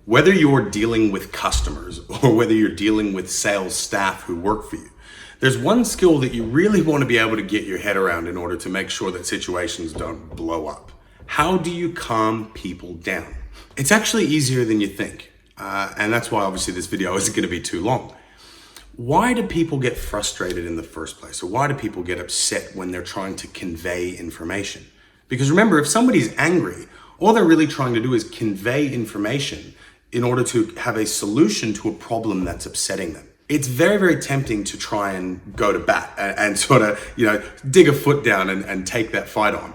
Whether you're dealing with customers or whether you're dealing with sales staff who work for you, there's one skill that you really want to be able to get your head around in order to make sure that situations don't blow up. How do you calm people down? It's actually easier than you think. And that's why obviously this video isn't going to be too long. Why do people get frustrated in the first place? Or why do people get upset when they're trying to convey information? Because remember, if somebody's angry, all they're really trying to do is convey information in order to have a solution to a problem that's upsetting them. It's very, very tempting to try and go to bat and sort of, dig a foot down and take that fight on.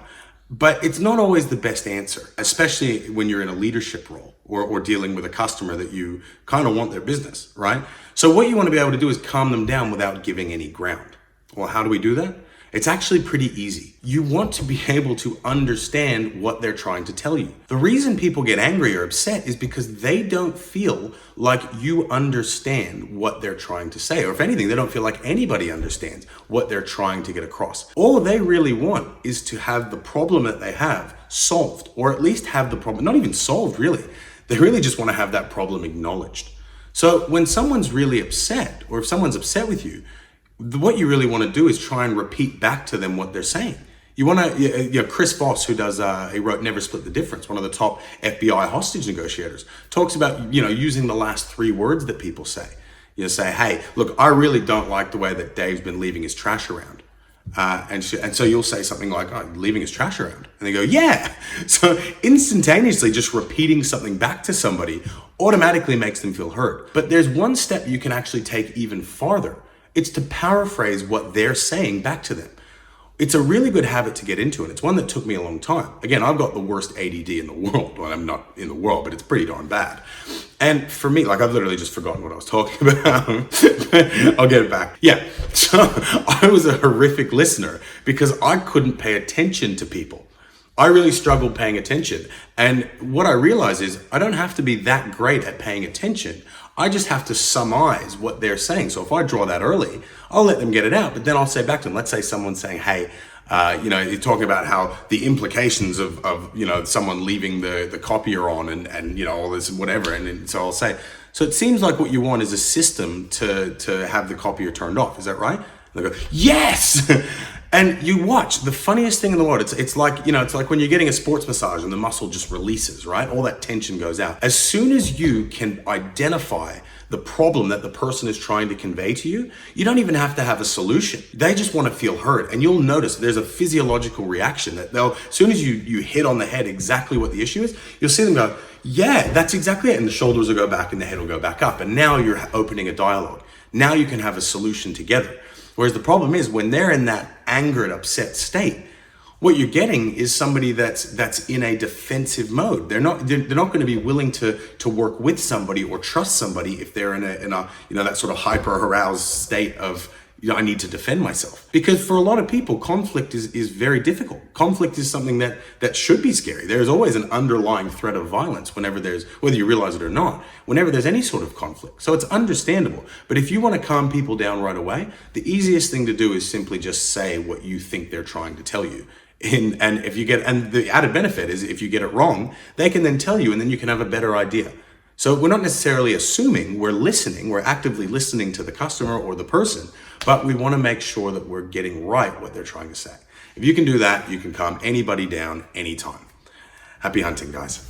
But it's not always the best answer, especially when you're in a leadership role or dealing with a customer that you kind of want their business, right? So what you want to be able to do is calm them down without giving any ground. Well, how do we do that? It's actually pretty easy. You want to be able to understand what they're trying to tell you. The reason people get angry or upset is because they don't feel like you understand what they're trying to say. Or if anything, they don't feel like anybody understands what they're trying to get across. All they really want is to have the problem that they have solved, or at least have the problem, not even solved really. They really just want to have that problem acknowledged. So when someone's really upset, or if someone's upset with you, what you really want to do is try and repeat back to them what they're saying. You want to, Chris Voss, who he wrote Never Split the Difference, one of the top FBI hostage negotiators, talks about, using the last 3 words that people say. Say, hey, look, I really don't like the way that Dave's been leaving his trash around. And so you'll say something like, oh, leaving his trash around. And they go, yeah. So instantaneously just repeating something back to somebody automatically makes them feel heard. But there's one step you can actually take even farther. It's to paraphrase what they're saying back to them. It's a really good habit to get into, and it's one that took me a long time. Again, I've got the worst ADD in the world. Well, I'm not in the world, but it's pretty darn bad. And for me, I've literally just forgotten what I was talking about. I'll get it back. Yeah, so I was a horrific listener because I couldn't pay attention to people. I really struggled paying attention. And what I realized is I don't have to be that great at paying attention. I just have to surmise what they're saying. So if I draw that early, I'll let them get it out, but then I'll say back to them, let's say someone's saying, hey, you're talking about how the implications of someone leaving the copier on and all this and whatever. And so I'll say, so it seems like what you want is a system to have the copier turned off. Is that right? And they go, yes. And you watch, the funniest thing in the world, it's like when you're getting a sports massage and the muscle just releases, right? All that tension goes out. As soon as you can identify the problem that the person is trying to convey to you, you don't even have to have a solution. They just want to feel heard. And you'll notice there's a physiological reaction that as soon as you hit on the head exactly what the issue is, you'll see them go, yeah, that's exactly it. And the shoulders will go back and the head will go back up. And now you're opening a dialogue. Now you can have a solution together. Whereas the problem is when they're in that angered, upset state, what you're getting is somebody that's in a defensive mode. They're not going to be willing to work with somebody or trust somebody if they're in a that sort of hyper aroused state of I need to defend myself. Because for a lot of people, conflict is very difficult. Conflict is something that should be scary. There's always an underlying threat of violence whether you realize it or not, whenever there's any sort of conflict. So it's understandable. But if you want to calm people down right away, the easiest thing to do is simply just say what you think they're trying to tell you. And the added benefit is if you get it wrong, they can then tell you and then you can have a better idea. So we're not necessarily assuming, we're listening, we're actively listening to the customer or the person, but we want to make sure that we're getting right what they're trying to say. If you can do that, you can calm anybody down anytime. Happy hunting, guys.